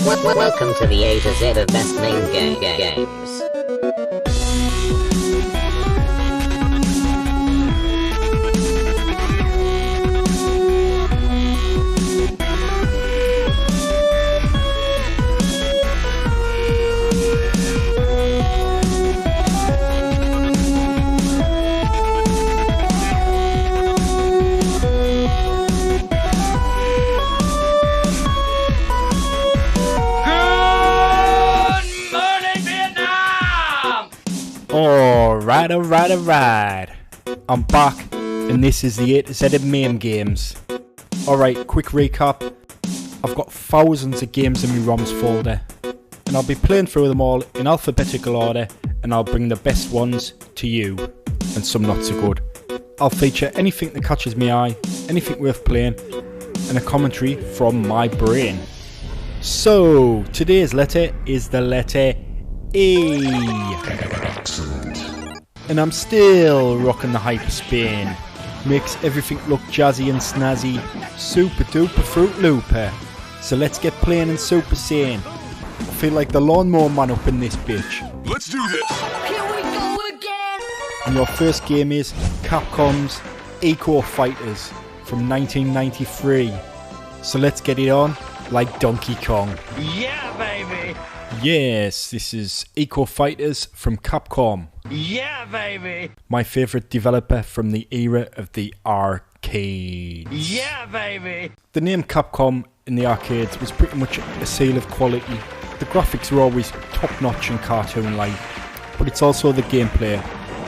Welcome to the A to Z of best main games. Alright. I'm back, and this is the A to Z of MAME games. Alright, quick recap. I've got thousands of games in my ROMs folder, and I'll be playing through them all in alphabetical order, and I'll bring the best ones to you, and some not so good. I'll feature anything that catches my eye, anything worth playing, and a commentary from my brain. So, today's letter is the letter A. And I'm still rocking the hyper spin. Makes everything look jazzy and snazzy. Super duper fruit looper. So let's get playing and super saiyan. I feel like the lawnmower man up in this bitch. Let's do this! Here we go again! And your first game is Capcom's Eco Fighters from 1993. So let's get it on like Donkey Kong. Yeah, baby! Yes, this is Eco Fighters from Capcom. Yeah, baby! My favourite developer from the era of the arcades. Yeah, baby! The name Capcom in the arcades was pretty much a seal of quality. The graphics were always top-notch and cartoon-like, but it's also the gameplay.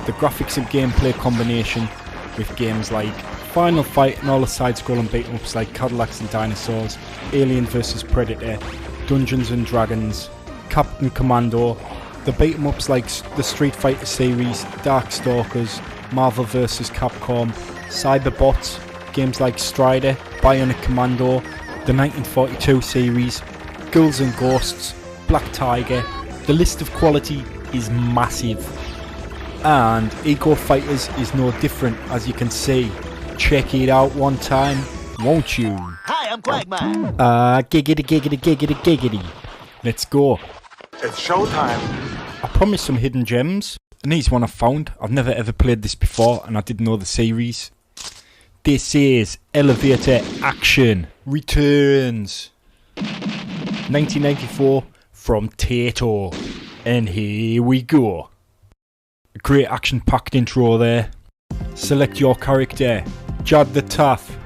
The graphics and gameplay combination with games like Final Fight and all the side-scrolling beat-em-ups like Cadillacs and Dinosaurs, Alien vs Predator, Dungeons and Dragons, Captain Commando, the beat-em-ups like the Street Fighter series, Darkstalkers, Marvel vs Capcom, Cyberbots, games like Strider, Bionic Commando, the 1942 series, Ghouls and Ghosts, Black Tiger. The list of quality is massive. And Eco Fighters is no different, as you can see. Check it out one time, won't you? Hi, I'm Quagmire. Giggity. Let's go. It's showtime! I promised some hidden gems, and here's one I found. I've never ever played this before, and I didn't know the series. This is Elevator Action Returns 1994 from Taito. And here we go. A great action-packed intro there. Select your character. Jad the Taff.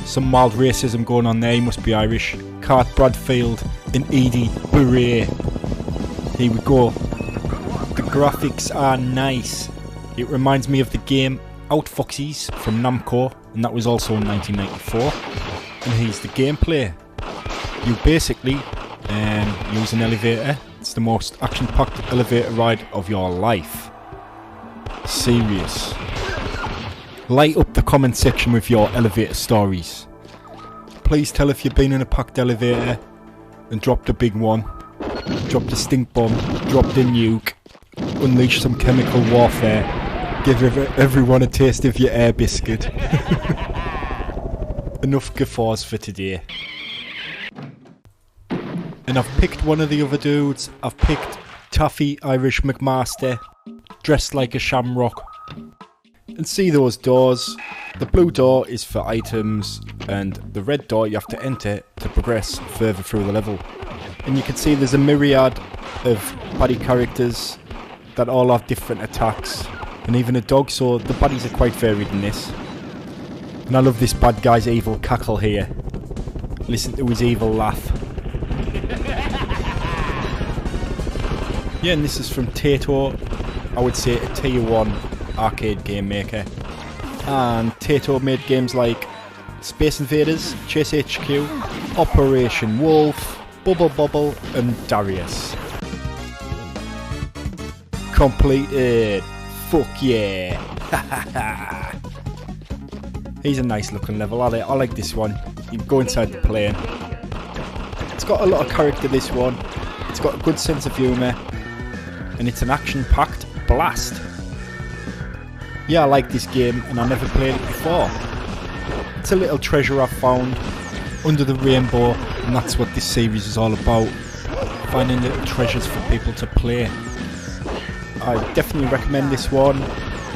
Some mild racism going on there, he must be Irish. Cart Bradfield and Edie Beret. Here we go. The graphics are nice. It reminds me of the game Outfoxies from Namco, and that was also in 1994. And here's the gameplay. You basically use an elevator. It's the most action-packed elevator ride of your life. Serious. Light up the comment section with your elevator stories. Please tell if you've been in a packed elevator and dropped a big one, dropped a stink bomb, dropped a nuke, unleashed some chemical warfare, give everyone a taste of your air biscuit. Enough guffaws for today. And I've picked one of the other dudes. I've picked Taffy Irish McMaster, dressed like a shamrock. And see those doors? The blue door is for items, and the red door you have to enter to progress further through the level. And you can see there's a myriad of baddie characters that all have different attacks, and even a dog, so the baddies are quite varied in this. And I love this bad guy's evil cackle here. Listen to his evil laugh. Yeah, and this is from Taito. I would say a tier 1 arcade game maker. And Taito made games like Space Invaders, Chase HQ, Operation Wolf, Bubble Bobble and Darius. Completed! Fuck yeah! He's a nice looking level. I like this one. You can go inside the plane. It's got a lot of character, this one. It's got a good sense of humour. And it's an action-packed blast. Yeah, I like this game and I never played it before. It's a little treasure I've found under the rainbow, and that's what this series is all about. finding little treasures for people to play. I definitely recommend this one,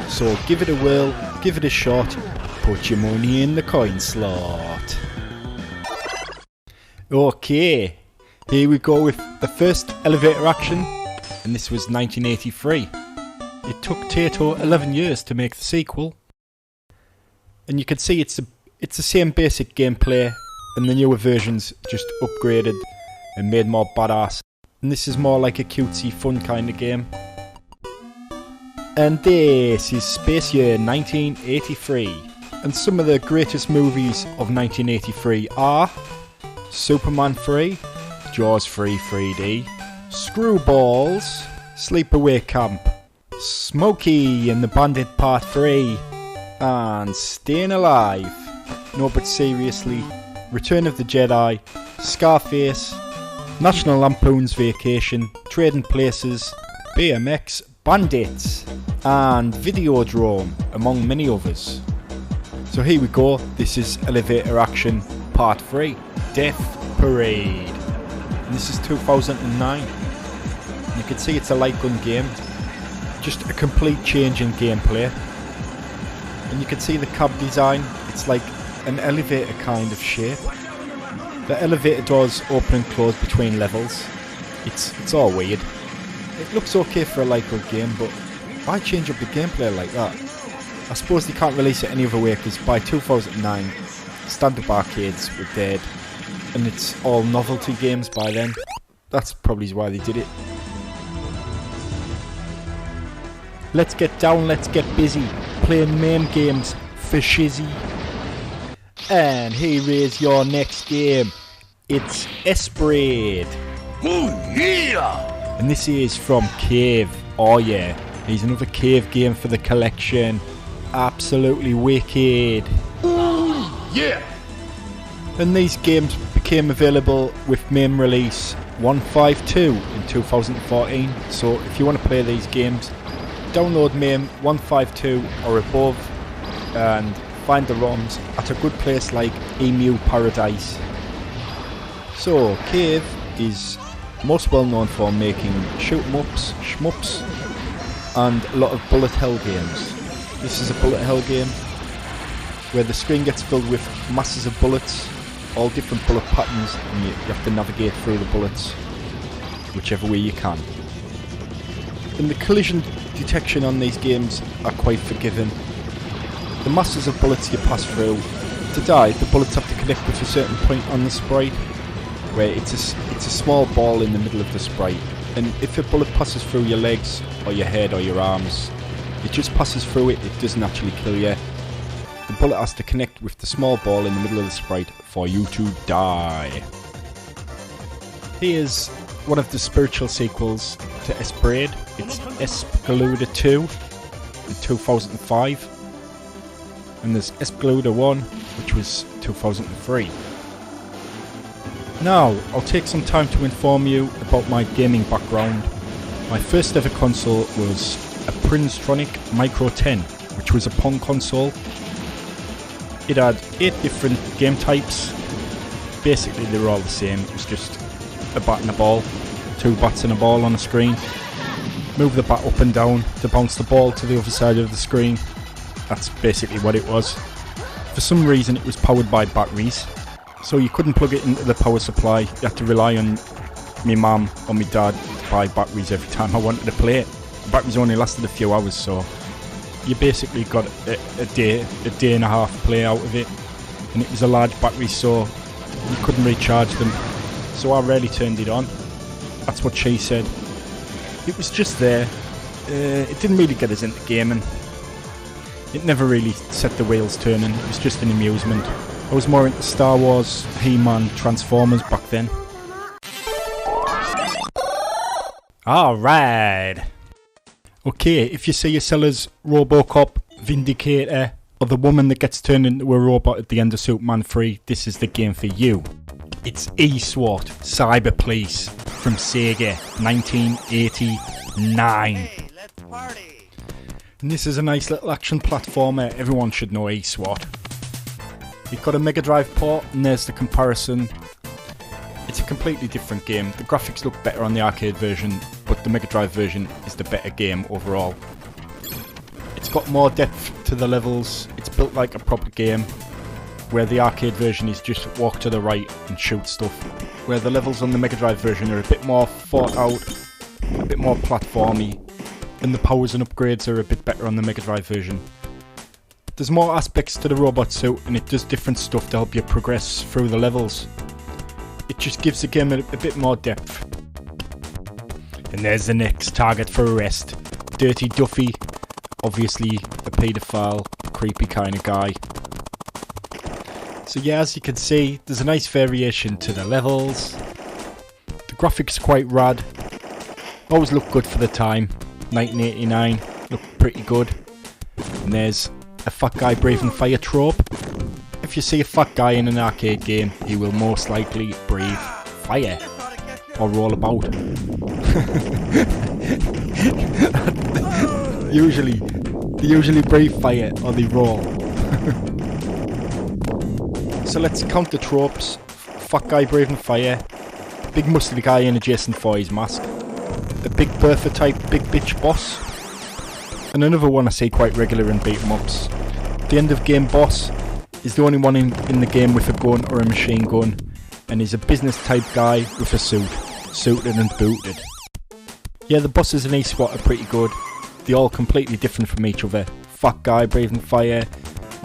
so give it a whirl, give it a shot, put your money in the coin slot. Okay, here we go with the first elevator action, and this was 1983. It took Taito 11 years to make the sequel, and you can see it's the same basic gameplay, and the newer versions just upgraded and made more badass. And this is more like a cutesy fun kind of game. And this is Spacy 1983. And some of the greatest movies of 1983 are Superman 3, Jaws 3 3D, Screwballs, Sleepaway Camp, Smokey and the Bandit Part 3, and Staying Alive. No, but seriously, Return of the Jedi, Scarface, National Lampoon's Vacation, Trading Places, BMX, Bandits, and Videodrome, among many others. So here we go, this is Elevator Action Part 3, Death Parade. And this is 2009. You can see it's a light gun game, just a complete change in gameplay. And you can see the cab design, it's like an elevator kind of shape. The elevator doors open and close between levels. It's all weird. It looks okay for a light gun game, but why change up the gameplay like that? I suppose they can't release it any other way, because by 2009 standard arcades were dead, and it's all novelty games by then. That's probably why they did it. Let's get down, let's get busy, playing MAME games for shizzy. And here is your next game. It's Espgaluda. Oh yeah! And this is from Cave. Oh yeah, here's another Cave game for the collection. Absolutely wicked. Oh yeah! And these games became available with MAME release 152 in 2014. So if you want to play these games, download MAME 152 or above and find the ROMs at a good place like Emu Paradise. So Cave is most well known for making shoot-em-ups, shmups, and a lot of bullet hell games. This is a bullet hell game where the screen gets filled with masses of bullets, all different bullet patterns, and you have to navigate through the bullets whichever way you can. And the collision detection on these games are quite forgiving. The masses of bullets you pass through, to die, the bullets have to connect with a certain point on the sprite, where it's a small ball in the middle of the sprite, and if a bullet passes through your legs, or your head, or your arms, it just passes through it, it doesn't actually kill you. The bullet has to connect with the small ball in the middle of the sprite for you to die. Here's one of the spiritual sequels to Espgaluda. It's Espgaluda 2 in 2005. And there's Espgaluda 1, which was 2003. Now, I'll take some time to inform you about my gaming background. My first ever console was a Princetronic Micro 10, which was a Pong console. It had 8 different game types. Basically they were all the same, it was just a bat and a ball, 2 bats and a ball on a screen. Move the bat up and down to bounce the ball to the other side of the screen. That's basically what it was. For some reason it was powered by batteries, so you couldn't plug it into the power supply. You had to rely on my mum or my dad to buy batteries every time I wanted to play it. The batteries only lasted a few hours, so you basically got a day and a half play out of it. And it was a large battery, so you couldn't recharge them, so I rarely turned it on. That's what she said. It was just there. It didn't really get us into gaming. It never really set the wheels turning, it was just an amusement. I was more into Star Wars, He-Man, Transformers back then. Alright! Okay, if you see yourself as Robocop, Vindicator, or the woman that gets turned into a robot at the end of Superman 3, this is the game for you. It's Eswat, Cyber Police, from Sega, 1989. Hey, let's party! And this is a nice little action platformer, everyone should know Eswat. You've got a Mega Drive port, and there's the comparison. It's a completely different game. The graphics look better on the arcade version, but the Mega Drive version is the better game overall. It's got more depth to the levels, it's built like a proper game, where the arcade version is just walk to the right and shoot stuff, where the levels on the Mega Drive version are a bit more thought out, a bit more platformy, and the powers and upgrades are a bit better on the Mega Drive version. But there's more aspects to the robot suit, and it does different stuff to help you progress through the levels. It just gives the game a bit more depth. And there's the next target for arrest. Dirty Duffy, obviously a paedophile, creepy kind of guy. So yeah, as you can see, there's a nice variation to the levels. The graphics are quite rad. Always look good for the time. 1989, looked pretty good. And there's a fat guy breathing fire trope. If you see a fat guy in an arcade game, he will most likely breathe fire or roll about. They usually breathe fire or they roll. So let's count the tropes. Fat guy breathing fire, big muscly guy in a Jason Voorhees mask, a big Bertha type big bitch boss, and another one I see quite regular in beat 'em ups. The end of game boss is the only one in the game with a gun or a machine gun, and he's a business type guy with a suit, suited and booted. Yeah, the bosses in Eswat are pretty good. They're all completely different from each other. Fat guy breathing fire,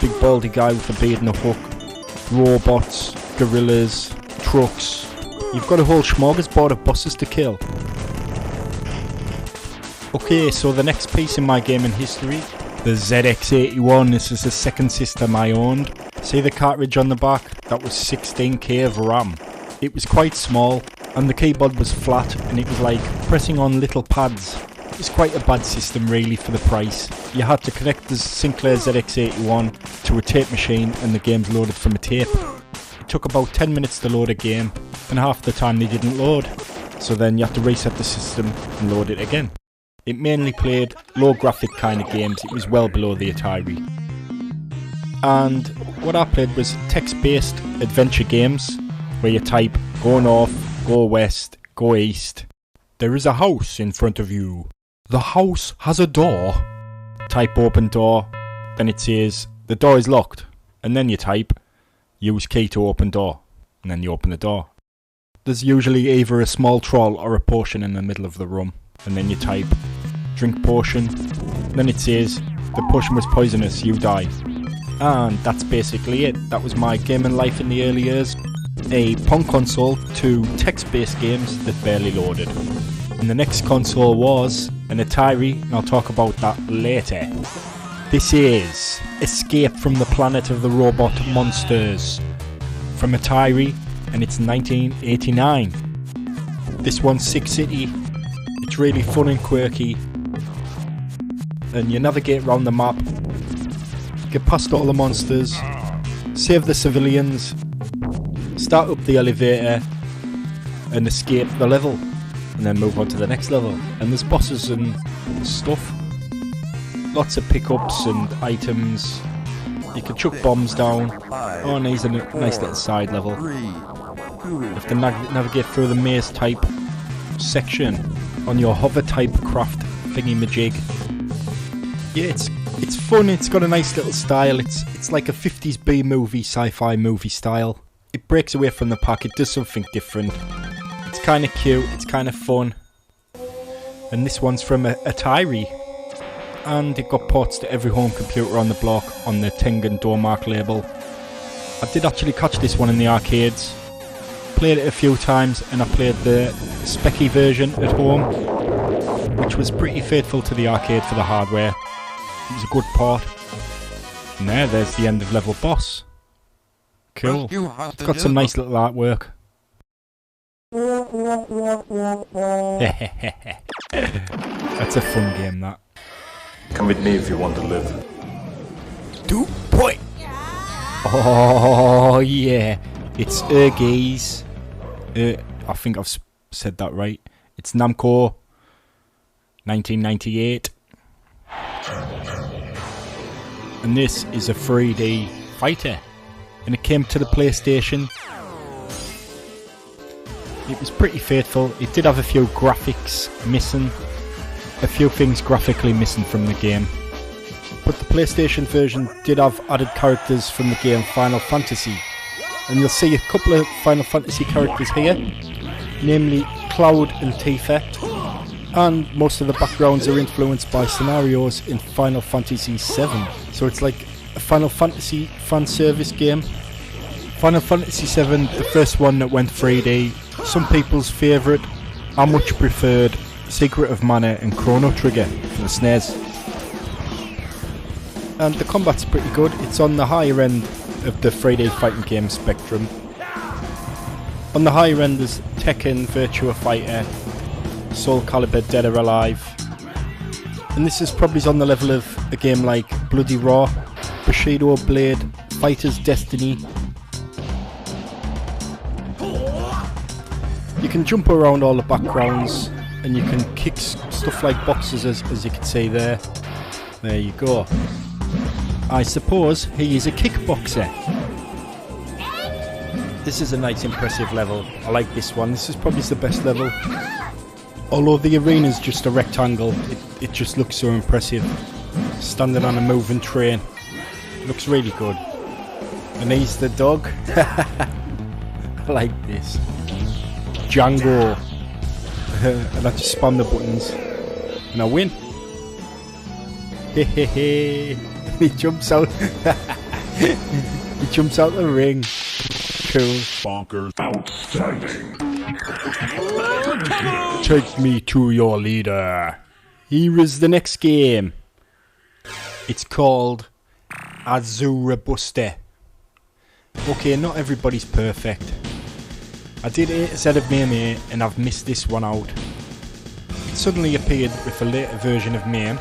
big baldy guy with a beard and a hook, robots, gorillas, trucks. You've got a whole smorgasbord of bosses to kill. Okay, so the next piece in my gaming history, the ZX81. This is the second system I owned. See the cartridge on the back? That was 16k of RAM. It was quite small, and the keyboard was flat, and it was like pressing on little pads. It was quite a bad system really for the price. You had to connect the Sinclair ZX81 to a tape machine, and the game's loaded from a tape. It took about 10 minutes to load a game, and half the time they didn't load. So then you had to reset the system and load it again. It mainly played low graphic kind of games. It was well below the Atari. And what I played was text-based adventure games where you type go north, go west, go east. There is a house in front of you. The house has a door. Type open door, then it says the door is locked, and then you type use key to open door, and then you open the door. There's usually either a small troll or a potion in the middle of the room, and then you type drink potion, then it says the potion was poisonous, you die. And that's basically it. That was my gaming life in the early years. A Pong console to text-based games that barely loaded. And the next console was an Atari, and I'll talk about that later. This is Escape from the Planet of the Robot Monsters from Atari, and it's 1989. This one's Sick City. It's really fun and quirky, and you navigate around the map, get past all the monsters, save the civilians, start up the elevator and escape the level, and then move on to the next level. And there's bosses and stuff, lots of pickups and items. You can chuck bombs down. Oh, and here's a nice little side level. You have to navigate through the maze type section on your hover type craft thingy majig. Yeah, it's fun. It's got a nice little style. It's like a 50s B movie, sci-fi movie style. It breaks away from the pack. It does something different. It's kind of cute. It's kind of fun. And this one's from Atari, and it got ports to every home computer on the block on the Tengen Dormark label. I did actually catch this one in the arcades. Played it a few times, and I played the Specky version at home, which was pretty faithful to the arcade for the hardware. It was a good port. And there's the end of level boss. Cool. It's got some nice little artwork. That's a fun game, that. Come with me if you want to live. 2 point. Oh yeah, it's Ergheiz. I think I've said that right. It's Namco, 1998. And this is a 3D fighter, and it came to the PlayStation. it was pretty faithful. It did have a few graphics missing, a few things graphically missing from the game. But the PlayStation version did have added characters from the game Final Fantasy. And you'll see a couple of Final Fantasy characters here, namely Cloud and Tifa. And most of the backgrounds are influenced by scenarios in Final Fantasy VII. So it's like a Final Fantasy fan service game. Final Fantasy VII, the first one that went 3D, some people's favourite. I much preferred Secret of Mana and Chrono Trigger for the SNES. And the combat's pretty good. It's on the higher end of the 3D fighting game spectrum. On the higher end there's Tekken, Virtua Fighter, Soul Calibur, Dead or Alive. And this is probably on the level of a game like Bloody Raw, Bushido Blade, Fighter's Destiny. You can jump around all the backgrounds and you can kick stuff like boxes as you can see there. There you go. I suppose he is a kickboxer. This is a nice impressive level. I like this one. This is probably the best level. Although the arena's just a rectangle, it just looks so impressive. Standing on a moving train. Looks really good. And he's the dog. I like this. Django. And I just spam the buttons. And I win. Hehehe. He jumps out. He jumps out the ring. Cool. Bonkers. Outstanding. Take me to your leader. Here is the next game. It's called Azura Buster. Okay, not everybody's perfect. I did A to Z of MAME and I've missed this one out. It suddenly appeared with a later version of MAME,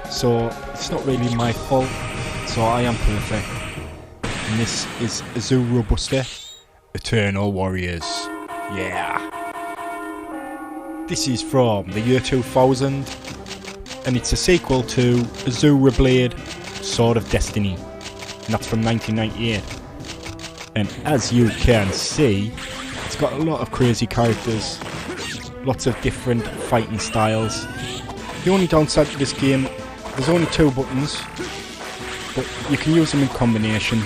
so it's not really my fault, so I am perfect. And this is Azura Buster, Eternal Warriors. Yeah. This is from the year 2000, and it's a sequel to Azura Blade, Sword of Destiny, and that's from 1998. And as you can see, it's got a lot of crazy characters, lots of different fighting styles. The only downside to this game, there's only 2 buttons, but you can use them in combination.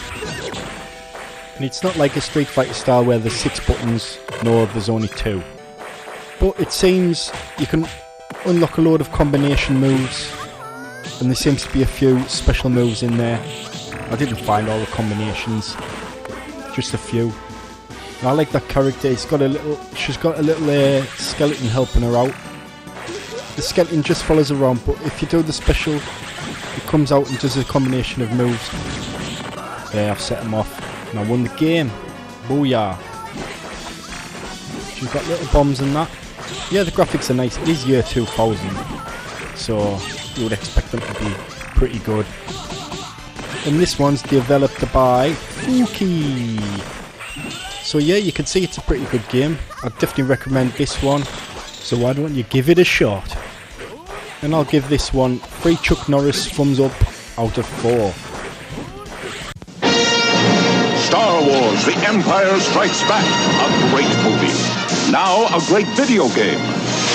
And it's not like a Street Fighter style where there's 6 buttons, no, there's only 2. But it seems you can unlock a load of combination moves, and there seems to be a few special moves in there. I didn't find all the combinations, just a few. And I like that character. She's got a little skeleton helping her out. The skeleton just follows her around, but if you do the special, it comes out and does a combination of moves. There, I've set him off, and I won the game. Booyah! She's got little bombs and that. Yeah, the graphics are nice. It is year 2000, so you would expect them to be pretty good. And this one's developed by Fuuki. So yeah, you can see it's a pretty good game. I'd definitely recommend this one. So why don't you give it a shot? And I'll give this one 3 Chuck Norris thumbs up out of 4. Star Wars: The Empire Strikes Back. A great movie. Now a great video game.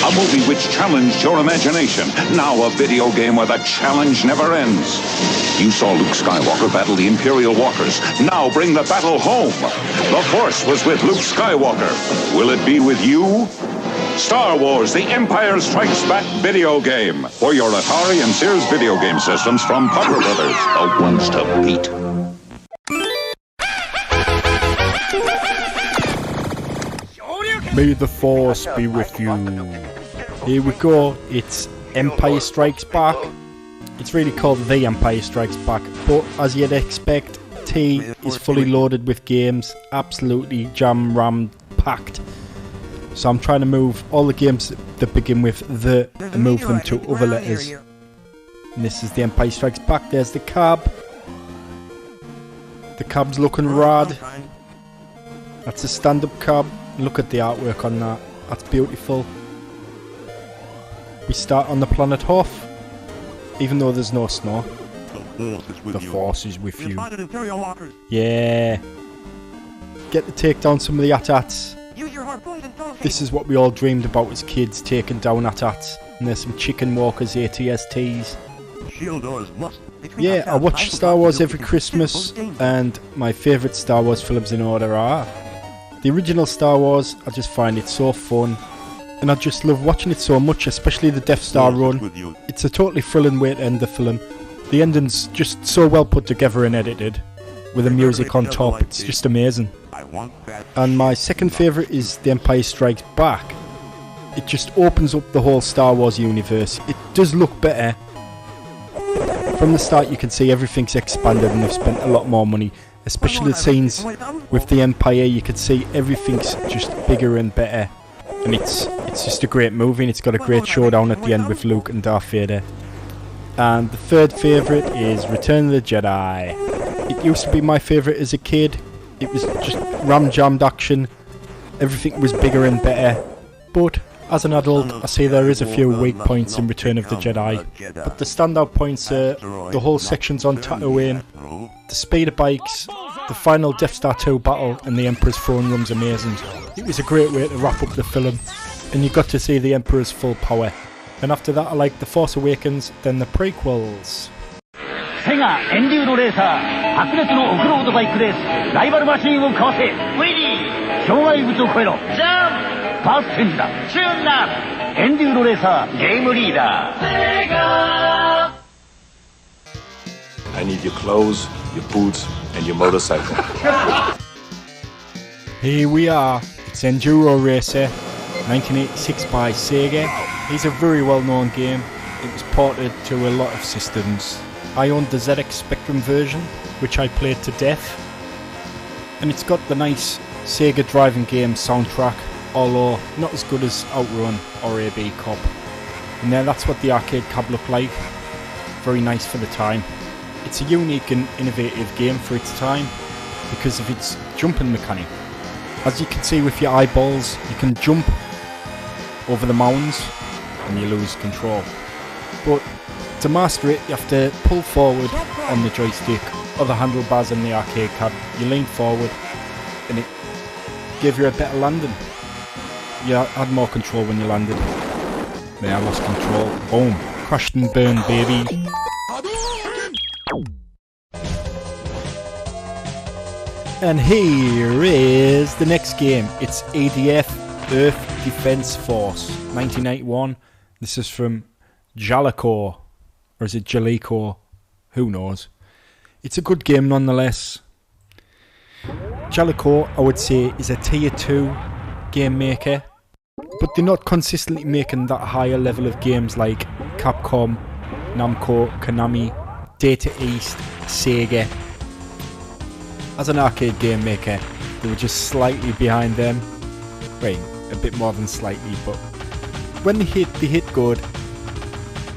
A movie which challenged your imagination. Now a video game where the challenge never ends. You saw Luke Skywalker battle the Imperial Walkers. Now bring the battle home. The Force was with Luke Skywalker. Will it be with you? Star Wars: The Empire Strikes Back video game. For your Atari and Sears video game systems from Parker Brothers. The ones to beat. May the Force be with you. Here we go. It's Empire Strikes Back. It's really called The Empire Strikes Back, but as you'd expect, T is fully loaded with games, absolutely jam-rammed, packed. So I'm trying to move all the games that begin with the and move them to other letters. And this is The Empire Strikes Back. There's the cab. The cab's looking rad. That's a stand-up cab. Look at the artwork on that. That's beautiful. We start on the planet Hoth, even though there's no snow. The Force is with you. Yeah. Get to take down some of the AT-ATs. Use your harpoon and This is what we all dreamed about as kids, taking down AT-ATs. And there's some chicken walkers, ATSTs. Yeah, I watch Star Wars every Christmas, and my favourite Star Wars films in order are the original Star Wars. I just find it so fun, and I just love watching it so much, especially the Death Star run. It's a totally thrilling way to end the film. The ending's just so well put together and edited, with the music on top. It's just amazing. And my second favourite is The Empire Strikes Back. It just opens up the whole Star Wars universe. It does look better. From the start you can see everything's expanded and they've spent a lot more money. Especially the scenes with the Empire, you can see everything's just bigger and better. And it's just a great movie, and it's got a great showdown at the end with Luke and Darth Vader. And the third favourite is Return of the Jedi. It used to be my favourite as a kid. It was just ram-jammed action. Everything was bigger and better. But as an adult, I see there is a few weak points in Return of the Jedi. But the standout points are the whole sections on Tatooine, the speeder bikes, the final Death Star 2 battle, and the Emperor's throne room's amazing. It was a great way to wrap up the film, and you got to see the Emperor's full power. And after that I liked The Force Awakens, then the prequels. Sega Enduro レーサー白熱のオフロードバイクレースライバルマシンをかわせウィリー障害物を越えろジャンプバステンだチューンだエンデューロレーサーゲームリーダー I need your clothes, your boots, and your motorcycle. Here we are. It's Enduro Racer, 1986 by Sega. It's a very well known game. It was ported to a lot of systems. I owned the ZX Spectrum version, which I played to death. And it's got the nice Sega driving game soundtrack, although not as good as Outrun or AB Cop. And then that's what the arcade cab looked like. Very nice for the time. It's a unique and innovative game for its time because of its jumping mechanic. As you can see with your eyeballs, you can jump over the mounds and you lose control. But to master it, you have to pull forward on the joystick or the handlebars in the arcade cab. You lean forward and it gave you a better landing. You had more control when you landed. Then I lost control. Boom. Crashed and burned, baby. And here is the next game. It's ADF Earth Defense Force 1991. This is from Jaleco. Or is it Jaleco? Who knows? It's a good game nonetheless. Jaleco, I would say, is a tier 2 game maker. But they're not consistently making that higher level of games like Capcom, Namco, Konami, Data East, Sega. As an arcade game maker, they were just slightly behind them. Wait, a bit more than slightly, but when they hit good.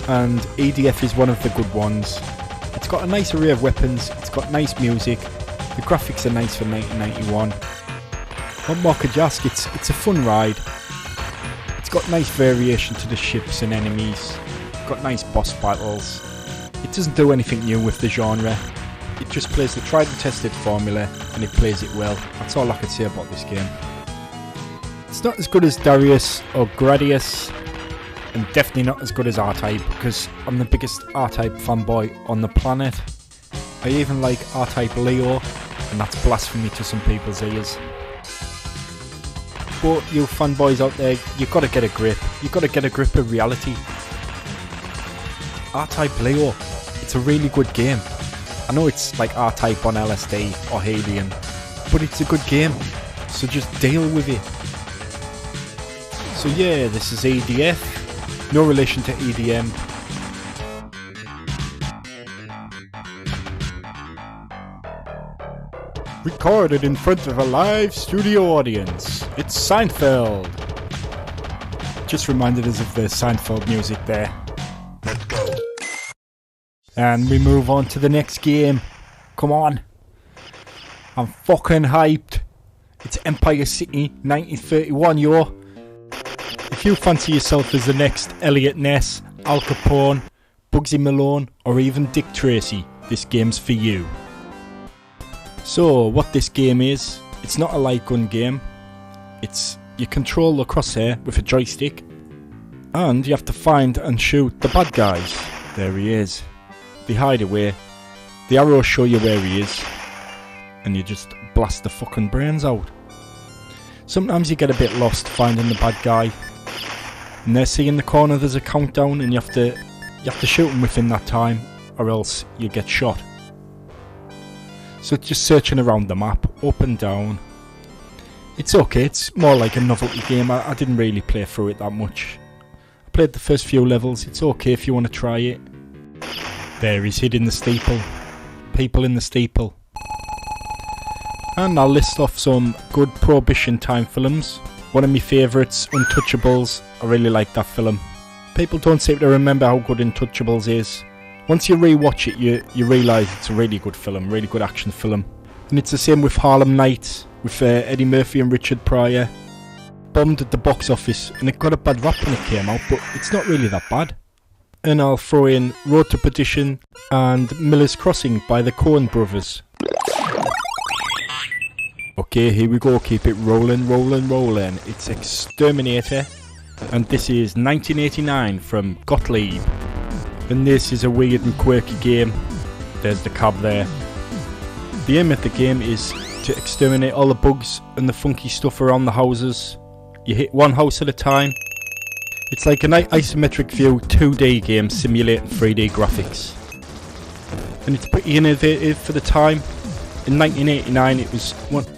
And ADF is one of the good ones. It's got a nice array of weapons, it's got nice music, the graphics are nice for 1991. What more could you ask? It's a fun ride. It's got nice variation to the ships and enemies, it's got nice boss battles. It doesn't do anything new with the genre. It just plays the tried and tested formula, and it plays it well. That's all I could say about this game. It's not as good as Darius or Gradius, and definitely not as good as R-Type, because I'm the biggest R-Type fanboy on the planet. I even like R-Type Leo, and that's blasphemy to some people's ears. But you fanboys out there, you've got to get a grip. You've got to get a grip of reality. R-Type Leo, it's a really good game. I know it's like R-Type on LSD or Helium, but it's a good game, so just deal with it. So yeah, this is ADF, no relation to EDM. Recorded in front of a live studio audience, it's Seinfeld. Just reminded us of the Seinfeld music there. Let's go. And we move on to the next game. Come on. I'm fucking hyped. It's Empire City 1931, yo. If you fancy yourself as the next Elliot Ness, Al Capone, Bugsy Malone, or even Dick Tracy, this game's for you. So, what this game is, it's not a light gun game. It's you control the crosshair with a joystick, and you have to find and shoot the bad guys. There he is. They hide away. The arrows show you where he is, and you just blast the fucking brains out. Sometimes you get a bit lost finding the bad guy, and there, see in the corner there's a countdown, and you have to shoot him within that time, or else you get shot. So just searching around the map, up and down. It's okay, it's more like a novelty game. I didn't really play through it that much. I played the first few levels. It's okay if you want to try it. There, he's hid in the steeple. People in the steeple. And I'll list off some good Prohibition time films. One of my favourites, Untouchables. I really like that film. People don't seem to remember how good Untouchables is. Once you rewatch it, you realise it's a really good film, really good action film. And it's the same with Harlem Nights, with Eddie Murphy and Richard Pryor. Bombed at the box office, and it got a bad rap when it came out, but it's not really that bad. And I'll throw in Road to Perdition and Miller's Crossing by the Coen brothers. Okay, here we go, keep it rolling, rolling, rolling. It's Exterminator, and this is 1989 from Gottlieb. And this is a weird and quirky game. There's the cab there. The aim of the game is to exterminate all the bugs and the funky stuff around the houses. You hit one house at a time. It's like an isometric view 2D game simulating 3D graphics. And it's pretty innovative for the time. In 1989 it was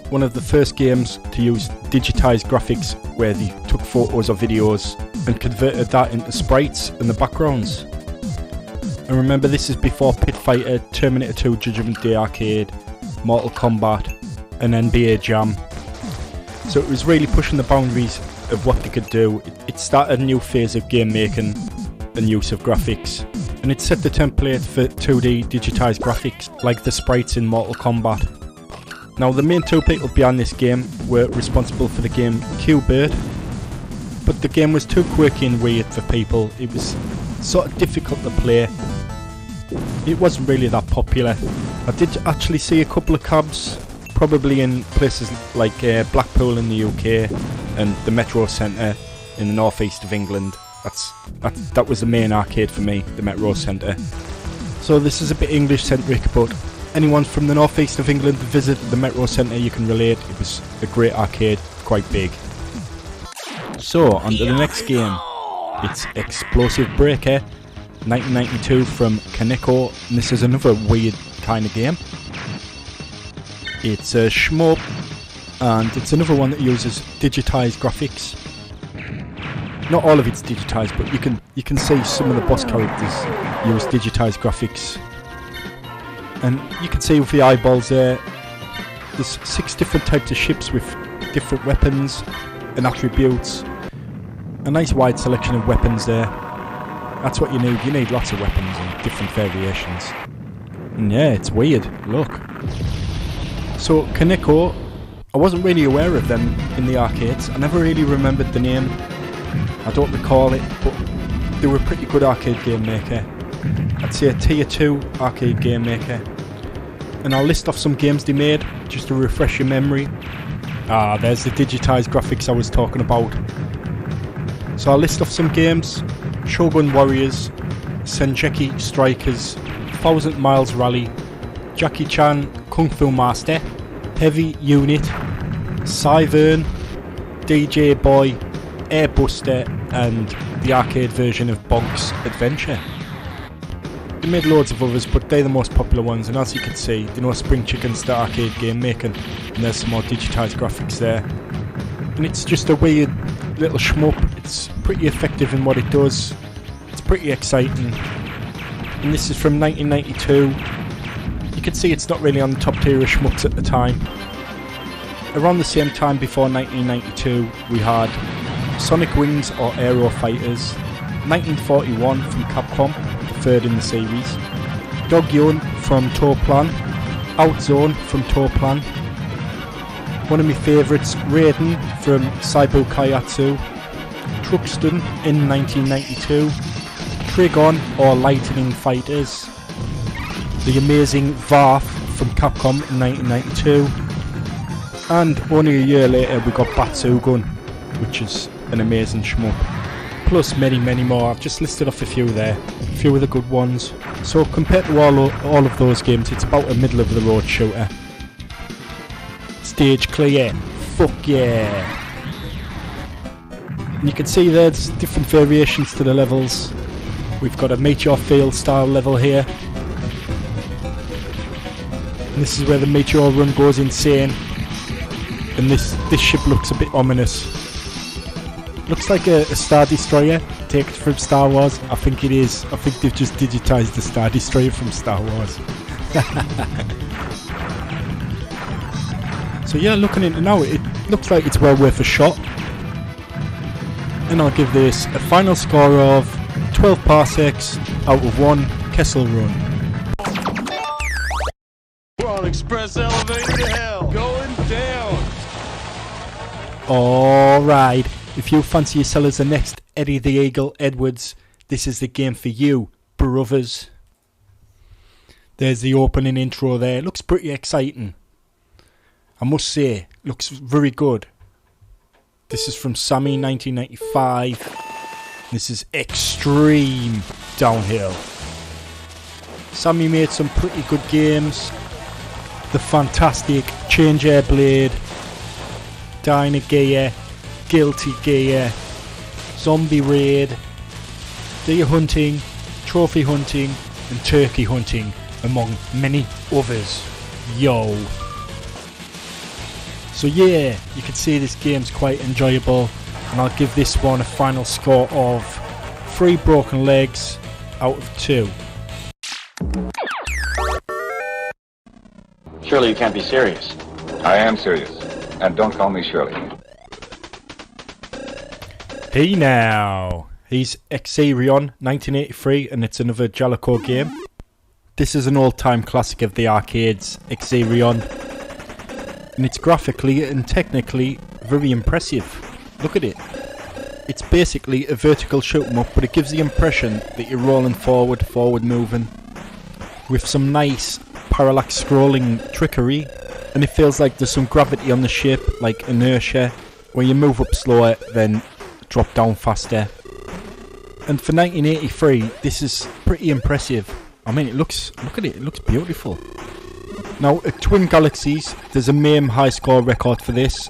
one of the first games to use digitised graphics, where they took photos or videos and converted that into sprites and the backgrounds. And remember, this is before Pit Fighter, Terminator 2 Judgment Day Arcade, Mortal Kombat and NBA Jam. So it was really pushing the boundaries of what they could do. It started a new phase of game making and use of graphics. And it set the template for 2D digitised graphics, like the sprites in Mortal Kombat. Now, the main two people behind this game were responsible for the game Q-Bird, but the game was too quirky and weird for people. It was sort of difficult to play. It wasn't really that popular. I did actually see a couple of cabs, probably in places like Blackpool in the UK and the Metro Centre in the northeast of England. That was the main arcade for me, the Metro Centre. So this is a bit English centric, but anyone from the northeast of England that visited the Metro Centre, you can relate. It was a great arcade, quite big. So on to the next game. It's Explosive Breaker, 1992 from Kaneko, and this is another weird kind of game. It's a shmup, and it's another one that uses digitised graphics. Not all of it's digitised, but you can see some of the boss characters use digitised graphics. And you can see with the eyeballs there, there's 6 different types of ships with different weapons and attributes. A nice wide selection of weapons there. That's what you need. You need lots of weapons and different variations. And yeah, it's weird. Look. So Kaneko, I wasn't really aware of them in the arcades. I never really remembered the name. I don't recall it, but they were a pretty good arcade game maker. I'd say a tier 2 arcade game maker. And I'll list off some games they made, just to refresh your memory. Ah, there's the digitised graphics I was talking about. So I'll list off some games: Shogun Warriors, Senjeki Strikers, 1000 Miles Rally, Jackie Chan Kung Fu Master, Heavy Unit, Cyvern, DJ Boy, Airbuster, and the arcade version of Bonk's Adventure. They made loads of others, but they're the most popular ones, and as you can see, they know Spring Chicken's the arcade game making, and there's some more digitised graphics there. And it's just a weird little shmup. It's pretty effective in what it does. It's pretty exciting. And this is from 1992. You can see it's not really on the top tier of shmups at the time. Around the same time, before 1992, we had Sonic Wings or Aero Fighters, 1941 from Capcom, the third in the series, Dogyon from Toaplan, Outzone from Toaplan, one of my favourites, Raiden from Seibu Kaihatsu, Truxton in 1992, Trigon or Lightning Fighters, the amazing Varth from Capcom in 1992, and only a year later we got Batsugun which is an amazing shmup. Plus many more. I've just listed off a few there, a few of the good ones. So compared to all of those games, it's about a middle of the road shooter. Stage clear. Fuck yeah. And you can see there's different variations to the levels. We've got a Meteor Field style level here. And this is where the Meteor Run goes insane. And this ship looks a bit ominous. Looks like a Star Destroyer, take it from Star Wars. I think it is. I think they've just digitised the Star Destroyer from Star Wars. So yeah, looking into now, it looks like it's well worth a shot. And I'll give this a final score of 12 parsecs out of 1 Kessel Run. We're on express elevator to hell, going down. Alright, if you fancy yourself as the next Eddie the Eagle Edwards, this is the game for you, brothers. There's the opening intro there. It looks pretty exciting. I must say, looks very good. This is from Sammy 1995. This is extreme downhill. Sammy made some pretty good games. The fantastic Change Air Blade, Diner Gear, Guilty Gear, Zombie Raid, Deer Hunting, Trophy Hunting and Turkey Hunting, among many others. Yo. So yeah, you can see this game's quite enjoyable, and I'll give this one a final score of 3 broken legs out of 2. Surely you can't be serious. I am serious. And don't call me Shirley. Hey now! He's Exerion 1983, and it's another Jaleco game. This is an all-time classic of the arcades, Exerion. And it's graphically and technically very impressive. Look at it. It's basically a vertical shoot 'em up, but it gives the impression that you're rolling forward moving, with some nice parallax scrolling trickery, and it feels like there's some gravity on the ship, like inertia, where you move up slower then drop down faster. And for 1983, this is pretty impressive. I mean, look at it looks beautiful. Now, at Twin Galaxies, there's a MAME high score record for this,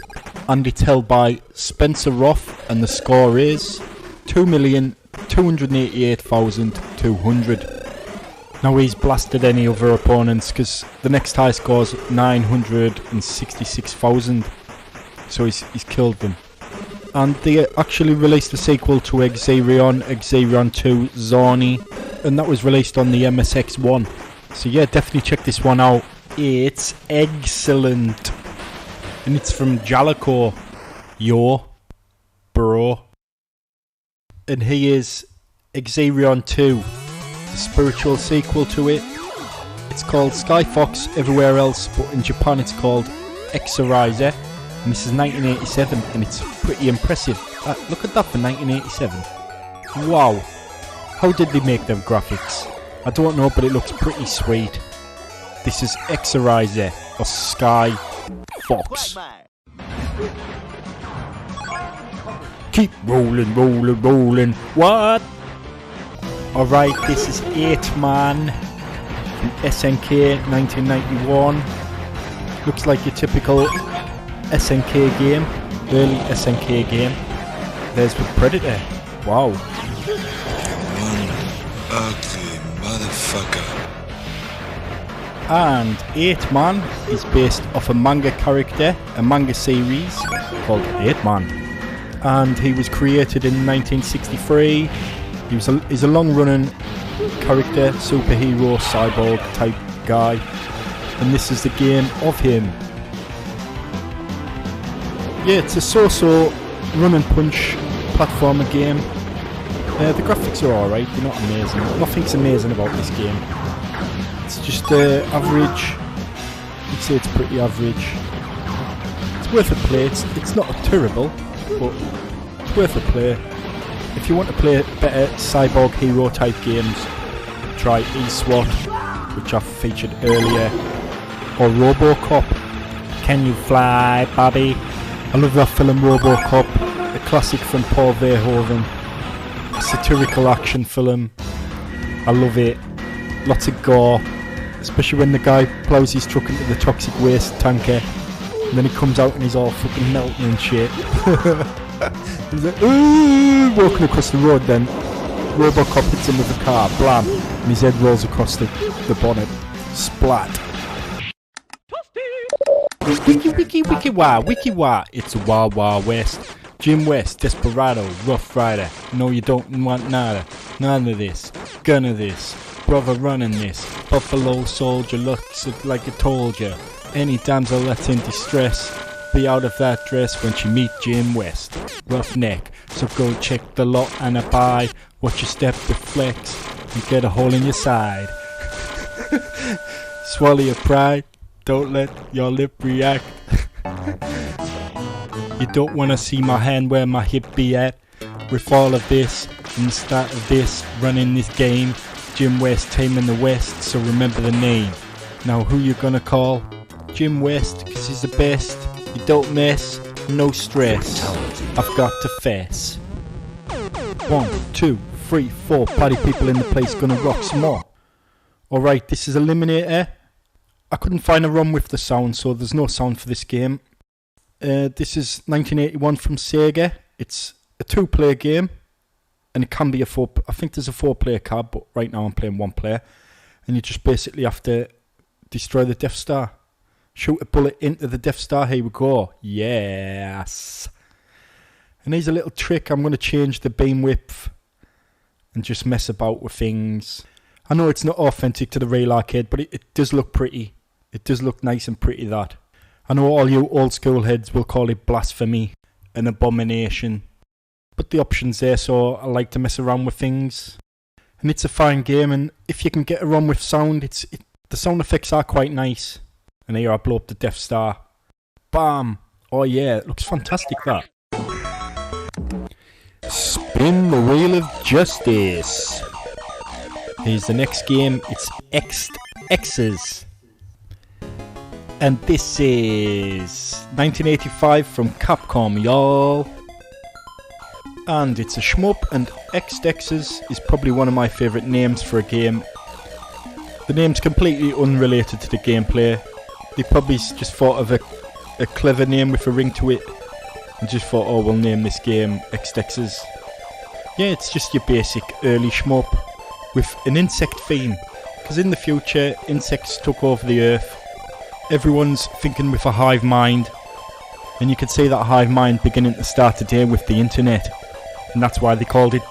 and it's held by Spencer Roth, and the score is 2,288,200. Now he's blasted any other opponents, because the next high score is 966,000, so he's killed them. And they actually released a sequel to Exerion, Exerion 2 Zorni, and that was released on the MSX1. So yeah, definitely check this one out. It's excellent. And it's from Jaleco. Yo, bro. And he is Exerion 2, the spiritual sequel to it. It's called Sky Fox everywhere else, but in Japan it's called Exerizer. And this is 1987, and it's pretty impressive. Look at that for 1987. Wow. How did they make their graphics? I don't know, but it looks pretty sweet. This is Exerizer, or Sky Fox. Keep rolling, rolling, rolling. What? Alright, this is 8-Man from SNK 1991. Looks like your typical SNK game, early SNK game. There's with Predator. Wow. Ugly motherfucker. And 8-Man is based off a manga character, a manga series called 8-Man. And he was created in 1963. He's a long-running character, superhero, cyborg type guy. And this is the game of him. Yeah, it's a so-so run and punch platformer game. The graphics are alright, they're not amazing. Nothing's amazing about this game. It's just average. I'd say it's pretty average. It's worth a play. It's not terrible, but it's worth a play. If you want to play better cyborg hero type games, try Eswat, which I've featured earlier, or Robocop. Can you fly, Bobby? I love that film Robocop. classic from Paul Verhoeven. A satirical action film. I love it. Lots of gore. Especially when the guy plows his truck into the toxic waste tanker. And then he comes out and he's all fucking melting and shit. He's like, ooh, walking across the road, then Robocop hits him with a car, blam, and his head rolls across the bonnet. Splat. Wiki wah, it's a Wild Wild West. Jim West, Desperado, Rough Rider. No, you don't want nada. None of this. Gun of this. Brother running this. Buffalo Soldier looks like I told ya. Any damsel that's in distress, be out of that dress when she meet Jim West. Roughneck, so go check the lot and a buy. Watch your step reflex and get a hole in your side. Swallow your pride, don't let your lip react. You don't wanna see my hand where my hip be at. With all of this, and the start of this, running this game, Jim West taming the West, so remember the name. Now who you gonna call? Jim West, cause he's the best. You don't mess, no stress. I've got to fess. 1, 2, 3, 4 party people in the place gonna rock some more. Alright, this is Eliminator. I couldn't find a ROM with the sound, so there's no sound for this game. This is 1981 from Sega. It's a 2-player game, and it can be a 4. I think there's a 4-player card, but right now I'm playing 1 player, and you just basically have to destroy the Death Star. Shoot a bullet into the Death Star. Here we go. Yes. And here's a little trick. I'm going to change the beam width and just mess about with things. I know it's not authentic to the real arcade, but it does look pretty. It does look nice and pretty, that. I know all you old school heads will call it blasphemy, an abomination. But the option's there, so I like to mess around with things. And it's a fine game, and if you can get a ROM with sound, the sound effects are quite nice. And here I blow up the Death Star. Bam! Oh yeah, it looks fantastic, that. Spin the Wheel of Justice. Here's the next game. It's Exes. And this is 1985 from Capcom, y'all. And it's a shmup, and Exes is probably one of my favourite names for a game. The name's completely unrelated to the gameplay. They probably just thought of a clever name with a ring to it and just thought, oh, we'll name this game Exes. Yeah, it's just your basic early shmup with an insect theme, because in the future insects took over the earth. Everyone's thinking with a hive mind, and you could see that hive mind beginning to start today with the internet, and that's why they called it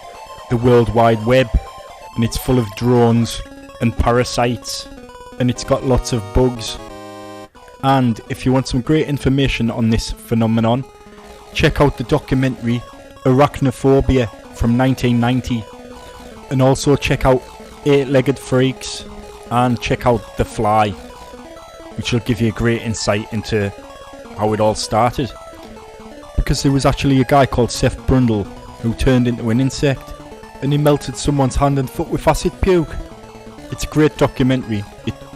the World Wide Web. And it's full of drones and parasites, and it's got lots of bugs. And if you want some great information on this phenomenon, check out the documentary Arachnophobia from 1990, and also check out 8-Legged Freaks and check out The Fly, which will give you a great insight into how it all started. Because there was actually a guy called Seth Brundle who turned into an insect, and he melted someone's hand and foot with acid puke. It's a great documentary.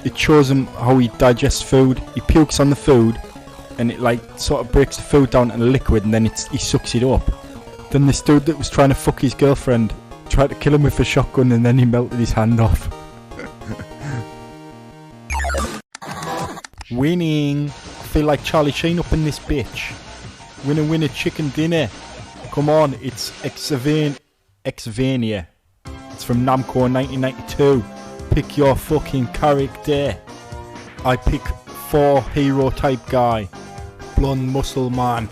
It shows him how he digests food. He pukes on the food, and it like sort of breaks the food down into liquid, and then he sucks it up. Then this dude that was trying to fuck his girlfriend tried to kill him with a shotgun, and then he melted his hand off. Winning. I feel like Charlie Sheen up in this bitch. Winner chicken dinner. Come on, it's Exvania. It's from Namco in 1992. Pick your fucking character. I pick 4 hero type guy. Blonde muscle man.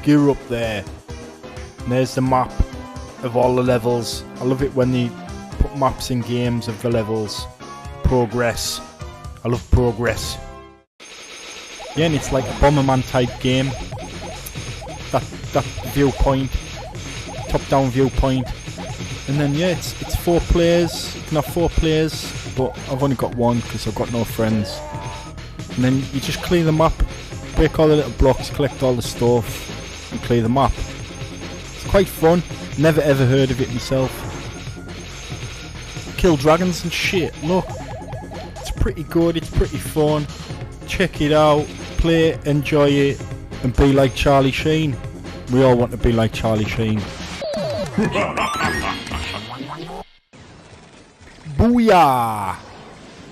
Gear up there. And there's the map of all the levels. I love it when they put maps in games of the levels. Progress. I love progress. Yeah, and it's like a Bomberman type game. That viewpoint. Top down viewpoint. And then yeah, it's 4 players. You can have 4 players, but I've only got 1 because I've got no friends. And then you just clear the map, break all the little blocks, collect all the stuff, and clear the map. It's quite fun. Never ever heard of it myself. Kill dragons and shit. Look, it's pretty good. It's pretty fun. Check it out. Play it, enjoy it, and be like Charlie Sheen. We all want to be like Charlie Sheen. Booyah!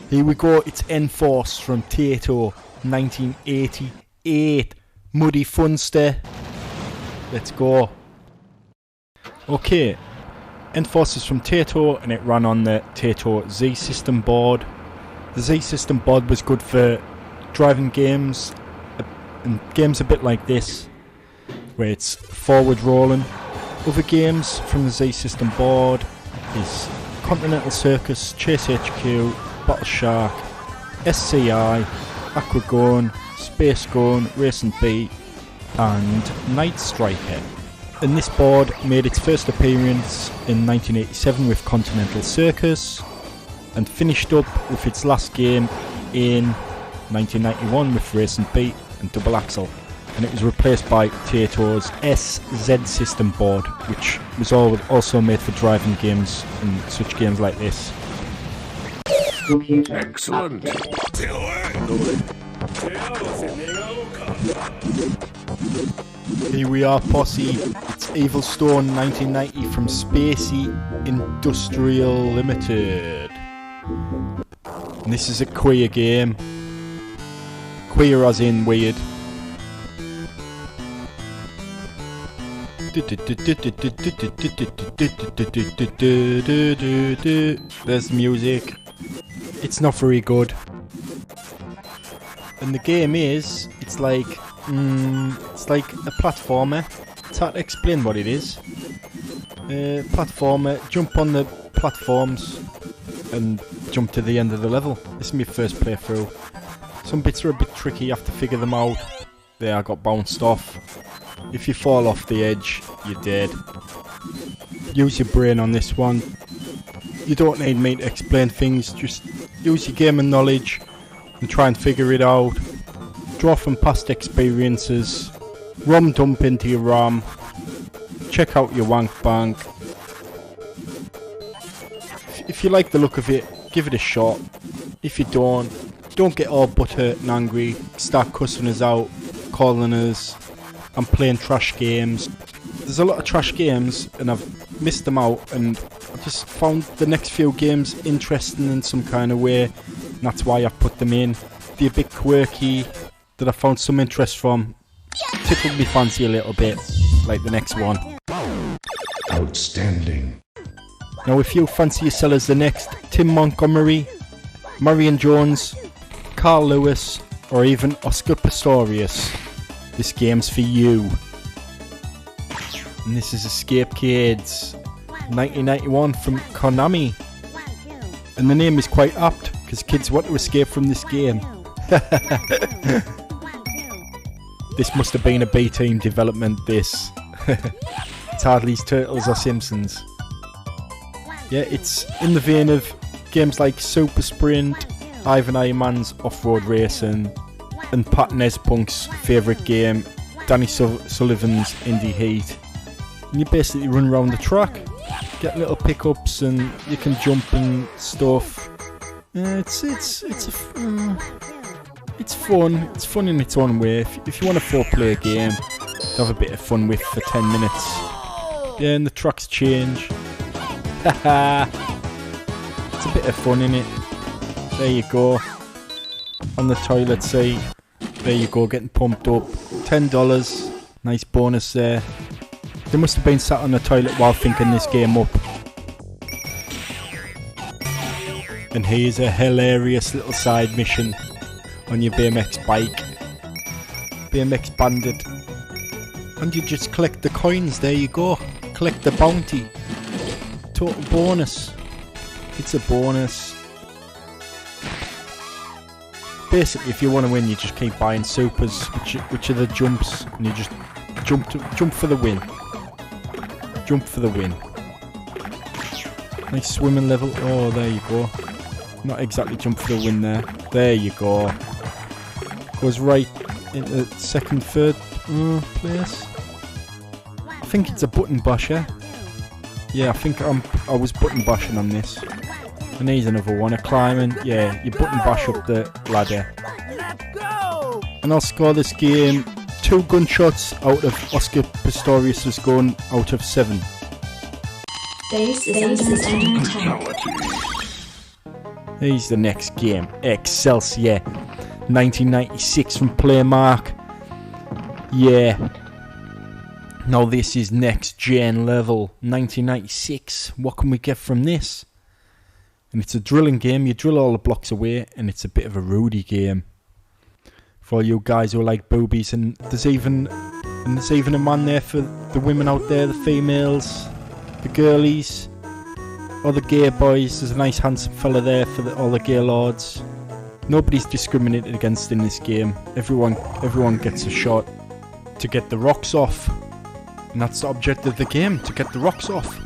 Here we go, it's Enforce from Taito, 1988. Muddy Funster. Let's go. Okay, Enforce is from Taito and it ran on the Taito Z System board. The Z System board was good for driving games, and games a bit like this, where it's forward rolling. Other games from the Z System board is Continental Circus, Chase HQ, Battle Shark, SCI, Aquagone, Space Gone, Racing Beat and Night Striker. And this board made its first appearance in 1987 with Continental Circus and finished up with its last game in 1991 with Racing Beat and Double Axle. And it was replaced by Taito's SZ System board, which was also made for driving games and such games like this. Excellent. Here we are, Posse. It's Evil Stone 1990 from Spacy Industrial Limited. And this is a queer game. Queer as in weird. There's music. It's not very good. And the game is, it's like a platformer. It's hard to explain what it is. Platformer, jump on the platforms and jump to the end of the level. This is my first playthrough. Some bits are a bit tricky, you have to figure them out. There, I got bounced off. If you fall off the edge, you're dead. Use your brain on this one. You don't need me to explain things, just use your gaming knowledge and try and figure it out. Draw from past experiences. ROM dump into your RAM. Check out your wank bank. If you like the look of it, give it a shot. If you don't get all butthurt and angry. Start cussing us out, calling us and playing trash games. There's a lot of trash games and I've missed them out, and I just found the next few games interesting in some kind of way, and that's why I put them in. They're a bit quirky, that I found some interest from. Tickled me fancy a little bit, like the next one. Outstanding. Now if you fancy yourself as the next Tim Montgomery, Marion Jones, Carl Lewis or even Oscar Pistorius, this game's for you. And this is Escape Kids 1991 from Konami. And the name is quite apt because kids want to escape from this game. This must have been a B-team development, this. It's hardly Turtles or Simpsons. Yeah, it's in the vein of games like Super Sprint, Ivan Ironman's Off-Road Racing, and Pat Nespunk's favourite game, Danny Sullivan's Indie Heat. And you basically run around the track, get little pickups, and you can jump and stuff. It's fun. It's fun in its own way. If you want a 4-player game to have a bit of fun with for 10 minutes. Yeah, and the tracks change. Haha. It's a bit of fun in it. There you go. On the toilet seat. There you go, getting pumped up. $10. Nice bonus there. They must have been sat on the toilet while thinking this game up. And here's a hilarious little side mission on your BMX bike. BMX Bandit. And you just collect the coins, there you go. Collect the bounty. Total bonus. It's a bonus. Basically, if you want to win, you just keep buying supers, which are the jumps, and you just jump for the win. Jump for the win. Nice swimming level. Oh, there you go. Not exactly jump for the win there. There you go. Goes right into second, third place. I think it's a button basher. Yeah, I think I was button bashing on this. And here's another one, a climbing. Yeah, you button bash up the ladder. And I'll score this game 2 gunshots out of Oscar Pistorius' gun out of 7. Base is under attack. Here's the next game. Excelsior. 1996 from Playmark. Yeah. Now this is next gen level. 1996. What can we get from this? And it's a drilling game. You drill all the blocks away, and it's a bit of a Rudy game. For all you guys who like boobies, and there's even a man there for the women out there, the females, the girlies, or the gay boys. There's a nice handsome fella there for all the gay lords. Nobody's discriminated against in this game. Everyone gets a shot to get the rocks off. And that's the object of the game, to get the rocks off.